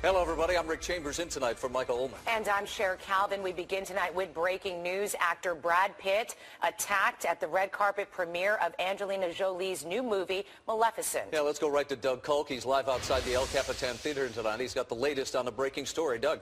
Hello, everybody. I'm Rick Chambers in tonight for Michael Ullman. And I'm Cher Calvin. We begin tonight with breaking news. Actor Brad Pitt attacked at the red carpet premiere of Angelina Jolie's new movie, Maleficent. Yeah, let's go right to Doug Kolk. He's live outside the El Capitan Theater tonight. He's got the latest on the breaking story. Doug.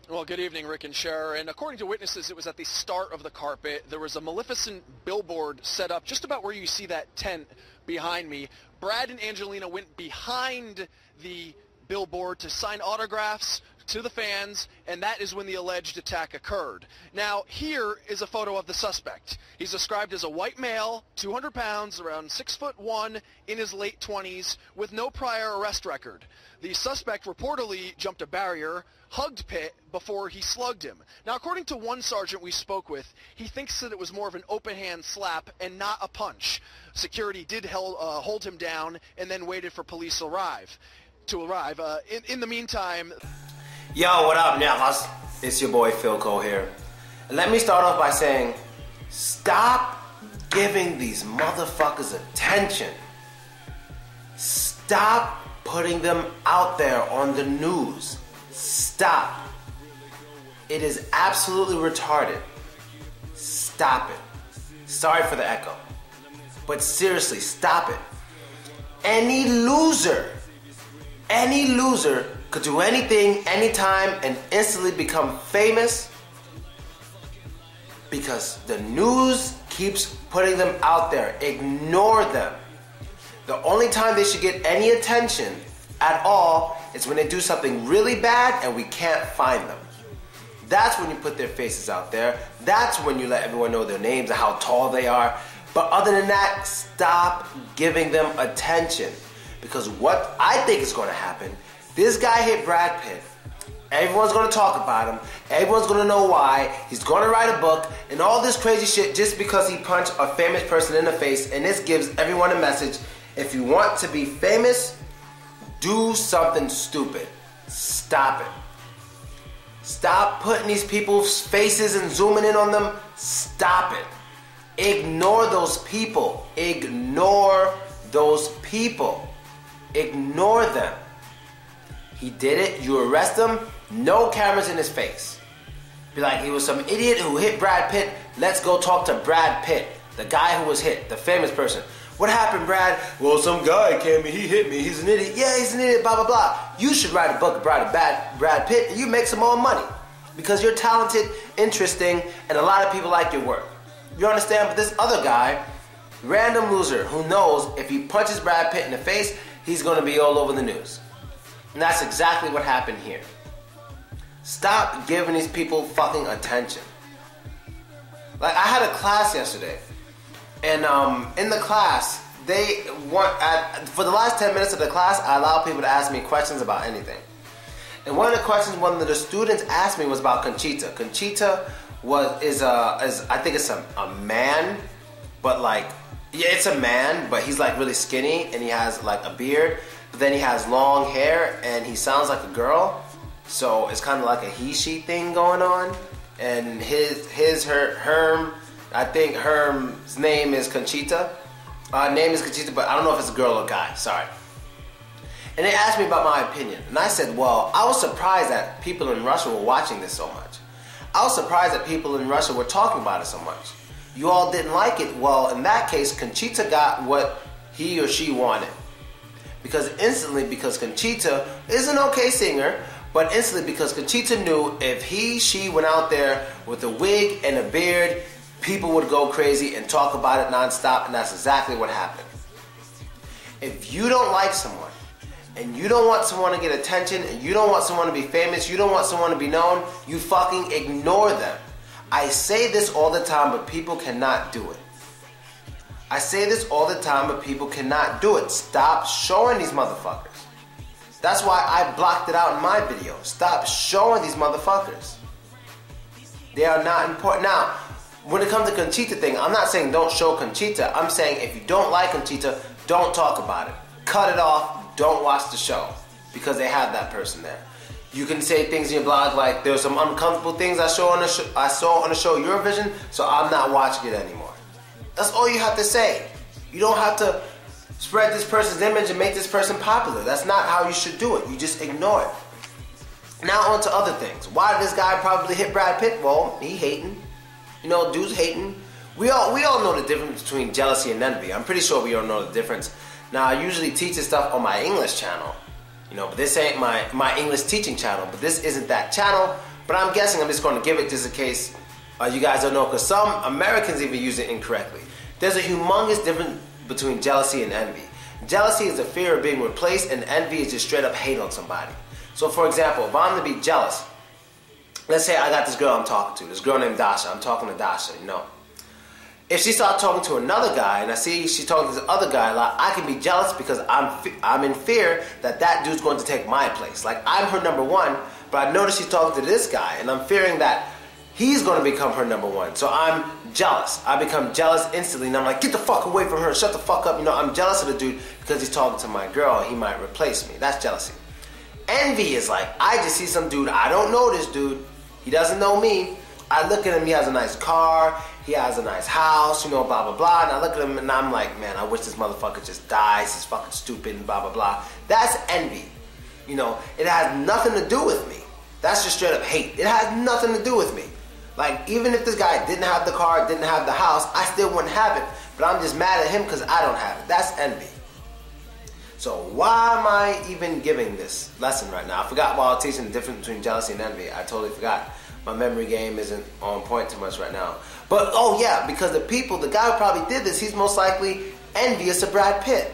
Well, good evening, Rick and Cher. And according to witnesses, it was at the start of the carpet. There was a Maleficent billboard set up just about where you see that tent behind me. Brad and Angelina went behind the billboard to sign autographs to the fans, and that is when the alleged attack occurred. Now, here is a photo of the suspect. He's described as a white male, 200 pounds, around 6'1", in his late 20s, with no prior arrest record. The suspect reportedly jumped a barrier, hugged Pitt before he slugged him. Now, according to one sergeant we spoke with, he thinks that it was more of an open-hand slap and not a punch. Security did hold him down and then waited for police to arrive. In the meantime... Yo, what up, niggas? It's your boy Phil Cole here. And let me start off by saying, stop giving these motherfuckers attention. Stop putting them out there on the news. Stop. It is absolutely retarded. Stop it. Sorry for the echo. But seriously, stop it. Any loser could do anything, anytime, and instantly become famous because the news keeps putting them out there. Ignore them. The only time they should get any attention at all is when they do something really bad and we can't find them. That's when you put their faces out there. That's when you let everyone know their names and how tall they are. But other than that, stop giving them attention. Because what I think is going to happen, this guy hit Brad Pitt. Everyone's going to talk about him. Everyone's going to know why. He's going to write a book and all this crazy shit just because he punched a famous person in the face. And this gives everyone a message. If you want to be famous, do something stupid. Stop it. Stop putting these people's faces and zooming in on them. Stop it. Ignore those people. Ignore those people. Ignore them. He did it. You arrest him. No cameras in his face. Be like, he was some idiot who hit Brad Pitt. Let's go talk to Brad Pitt, the guy who was hit, the famous person. What happened, Brad? Well, some guy came and he hit me. He's an idiot. Yeah, he's an idiot, blah, blah, blah. You should write a book about Brad Pitt and you make some more money because you're talented, interesting, and a lot of people like your work. You understand? But this other guy, random loser who knows if he punches Brad Pitt in the face, he's going to be all over the news. And that's exactly what happened here. Stop giving these people fucking attention. Like, I had a class yesterday. And in the class, for the last 10 minutes of the class, I allowed people to ask me questions about anything. And one of the questions one of the students asked me was about Conchita. Conchita is I think it's a man, but like, yeah, it's a man, but he's like really skinny and he has like a beard. But then he has long hair and he sounds like a girl. So it's kind of like a he-she thing going on. And Herm, I think Herm's name is Conchita. Name is Conchita, but I don't know if it's a girl or a guy. Sorry. And they asked me about my opinion. And I said, well, I was surprised that people in Russia were watching this so much. I was surprised that people in Russia were talking about it so much. You all didn't like it. Well, in that case, Conchita got what he or she wanted. Because Conchita is an okay singer, but instantly because Conchita knew if she went out there with a wig and a beard, people would go crazy and talk about it nonstop, and that's exactly what happened. If you don't like someone, and you don't want someone to get attention, and you don't want someone to be famous, you don't want someone to be known, you fucking ignore them. I say this all the time, but people cannot do it. I say this all the time, but people cannot do it. Stop showing these motherfuckers. That's why I blocked it out in my video. Stop showing these motherfuckers. They are not important. Now, when it comes to Conchita thing, I'm not saying don't show Conchita. I'm saying if you don't like Conchita, don't talk about it. Cut it off. Don't watch the show because they have that person there. You can say things in your blog like, there's some uncomfortable things I saw on the show Eurovision, so I'm not watching it anymore. That's all you have to say. You don't have to spread this person's image and make this person popular. That's not how you should do it. You just ignore it. Now on to other things. Why did this guy probably hit Brad Pitt? Well, he hating. You know, dude's hating. We all know the difference between jealousy and envy. I'm pretty sure we all know the difference. Now, I usually teach this stuff on my English channel. You know, but this ain't my English teaching channel. But this isn't that channel. But I'm guessing I'm just going to give it just in case you guys don't know. Because some Americans even use it incorrectly. There's a humongous difference between jealousy and envy. Jealousy is the fear of being replaced, and envy is just straight up hate on somebody. So for example, if I'm to be jealous, let's say I got this girl I'm talking to, this girl named Dasha. I'm talking to Dasha, you know. If she starts talking to another guy and I see she's talking to this other guy a lot, I can be jealous because I'm in fear that that dude's going to take my place. Like, I'm her number one, but I notice she's talking to this guy and I'm fearing that he's going to become her number one. So I'm jealous. I become jealous instantly and I'm like, get the fuck away from her, shut the fuck up. You know, I'm jealous of the dude because he's talking to my girl and he might replace me. That's jealousy. Envy is like, I just see some dude, I don't know this dude, he doesn't know me. I look at him, he has a nice car, he has a nice house, you know, blah, blah, blah. And I look at him and I'm like, man, I wish this motherfucker just dies, he's fucking stupid and blah, blah, blah. That's envy. You know, it has nothing to do with me. That's just straight up hate. It has nothing to do with me. Like, even if this guy didn't have the car, didn't have the house, I still wouldn't have it. But I'm just mad at him because I don't have it. That's envy. So why am I even giving this lesson right now? I forgot while I was teaching the difference between jealousy and envy. I totally forgot. My memory game isn't on point too much right now. But, oh yeah, because the guy who probably did this, he's most likely envious of Brad Pitt.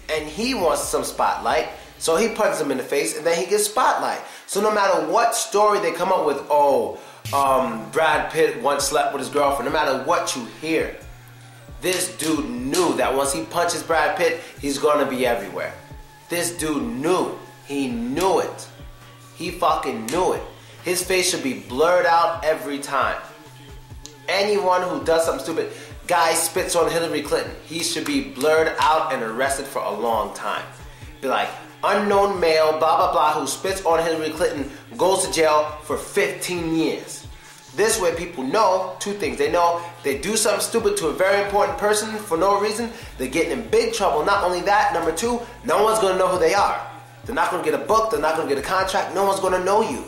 And he wants some spotlight, so he punches him in the face and then he gets spotlight. So no matter what story they come up with, Brad Pitt once slept with his girlfriend, no matter what you hear, this dude knew that once he punches Brad Pitt, he's gonna be everywhere. This dude knew. He knew it. He fucking knew it. His face should be blurred out every time. Anyone who does something stupid, guy spits on Hillary Clinton, he should be blurred out and arrested for a long time. Be like, unknown male, blah, blah, blah, who spits on Hillary Clinton goes to jail for 15 years. This way people know two things. They know they do something stupid to a very important person for no reason, they're getting in big trouble. Not only that, number two, no one's going to know who they are. They're not going to get a book, they're not going to get a contract, no one's going to know you.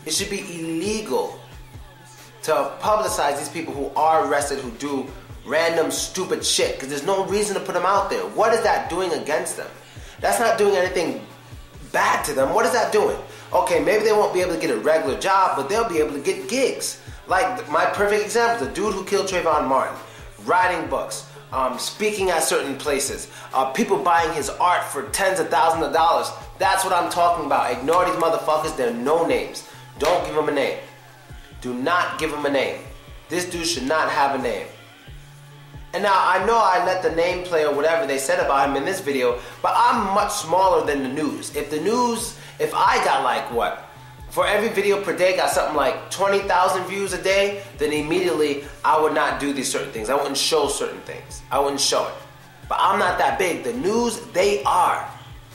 It should be illegal to publicize these people who are arrested, who do random stupid shit, because there's no reason to put them out there. What is that doing against them? That's not doing anything bad to them. What is that doing? Okay, maybe they won't be able to get a regular job, but they'll be able to get gigs. Like my perfect example, the dude who killed Trayvon Martin, writing books, speaking at certain places, people buying his art for tens of thousands of dollars. That's what I'm talking about. Ignore these motherfuckers, they're no names. Don't give them a name. Do not give him a name. This dude should not have a name. And now I know I let the name play or whatever they said about him in this video, but I'm much smaller than the news. If I got like what? For every video per day got something like 20,000 views a day, then immediately I would not do these certain things. I wouldn't show certain things. I wouldn't show it. But I'm not that big. The news, they are.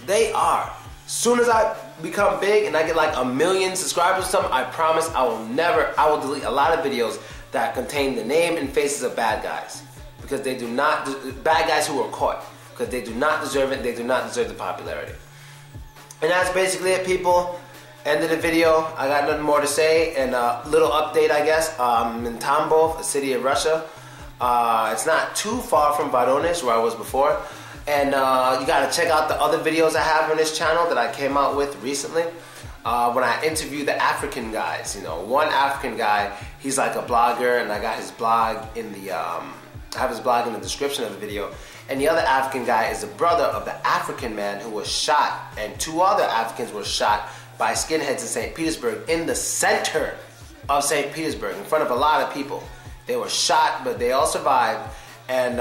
They are. Soon as I become big and I get like 1 million subscribers or something, I promise I will delete a lot of videos that contain the name and faces of bad guys. Because they do not, bad guys who are caught. Because they do not deserve it, they do not deserve the popularity. And that's basically it, people. End of the video. I got nothing more to say. And a little update, I guess. In Tambov, a city of Russia. It's not too far from Voronezh, where I was before. And you gotta check out the other videos I have on this channel that I came out with recently. When I interview the African guys, you know, one African guy, he's like a blogger, and I got his blog in the, I have his blog in the description of the video. And the other African guy is the brother of the African man who was shot, and 2 other Africans were shot by skinheads in St. Petersburg, in the center of St. Petersburg, in front of a lot of people. They were shot, but they all survived. And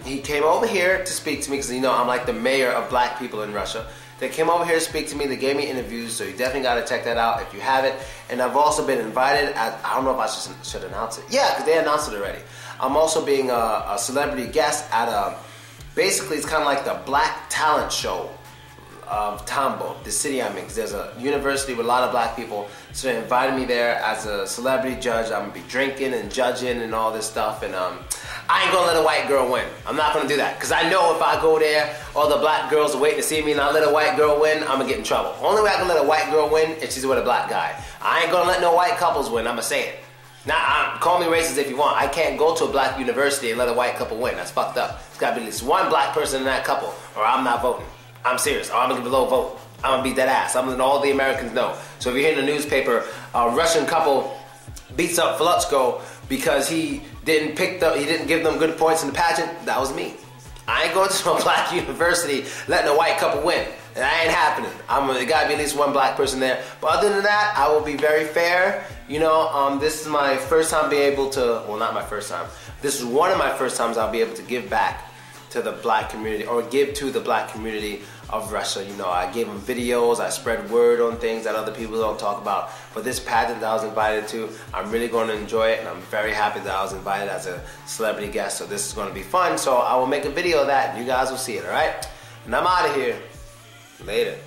he came over here to speak to me, because you know I'm like the mayor of black people in Russia. They came over here to speak to me. They gave me interviews, so you definitely got to check that out if you haven't. And I've also been invited. I don't know if I should announce it. Yeah, because they announced it already. I'm also being a celebrity guest at basically it's kind of like the Black Talent Show of Tambov, the city I'm in. Because there's a university with a lot of black people, so they invited me there as a celebrity judge. I'm gonna be drinking and judging and all this stuff, and I ain't gonna let a white girl win. I'm not gonna do that. Because I know if I go there, all the black girls are waiting to see me and I let a white girl win, I'm gonna get in trouble. Only way I can let a white girl win is she's with a black guy. I ain't gonna let no white couples win, I'm gonna say it. Now, call me racist if you want. I can't go to a black university and let a white couple win. That's fucked up. There's gotta be at least one black person in that couple, or I'm not voting. I'm serious, or I'm gonna give a low vote. I'm gonna beat that ass. I'm gonna let all the Americans know. So if you hear in the newspaper, a Russian couple beats up Flutzko because he didn't give them good points in the pageant, that was me. I ain't going to a black university letting a white couple win. That ain't happening. There gotta be at least one black person there. But other than that, I will be very fair. You know, this is my first time being able to, well, not my first time. This is one of my first times I'll be able to give back to the black community, or give to the black community of Russia. You know, I gave them videos, I spread word on things that other people don't talk about. But this pageant that I was invited to, I'm really going to enjoy it, and I'm very happy that I was invited as a celebrity guest. So this is going to be fun. So I will make a video of that, and you guys will see it, all right? And I'm out of here. Later.